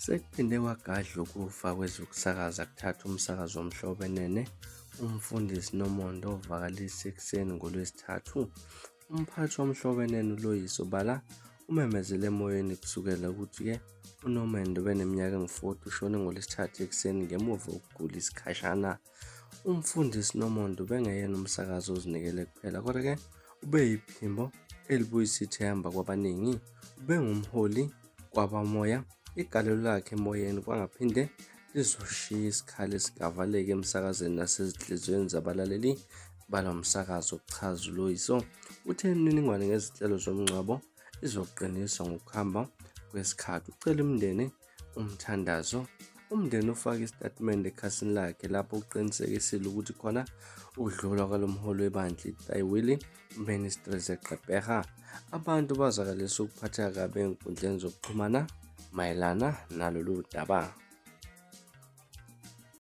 Sekuphinde kwagadla ukufa kwezokusakaza kuthatha umsakazo womhlobenene umfundisi Nomonde ovakalisa ekuseni ngoLwesithathu. Umphathi womhlobenene uLoyiso Bala umemezele emoyeni kusukela ukuthi-ke uNomonde ubeneminyaka engu-40 ushone ngoLwesithathu ekuseni ngemuva kokugula isikhashana. Umfundisi Nomonde ubengeyena umsakazi ozinikele kuphela, kodwa-ke ube yiphimbo elibuyisa ithemba kwabaningi. Ubengumholi kwabamoya. Igalelo lakhe emoyeni kwangaphinde lizoshiya isikhala esingavaleki emsakazweni nasezinhliziyweni zabalaleli balo msakazo. Okuchaza uLoyiso uthe imininingwane ngezinhlelo zomngcwabo izoqiniswa ngokuhamba kwesikhathi. Ucela imindeni umthandazo. Umndeni ufake isitatimende ekhasini lakhe lapho uqinisekisile ukuthi khona ukudlula kwalo mholi webandla iTaiwili Ministries eGqeberha. Abantu bazakalisa ukuphatheka kabi ey'nkundleni zokuxhumana mayelana nalolu daba.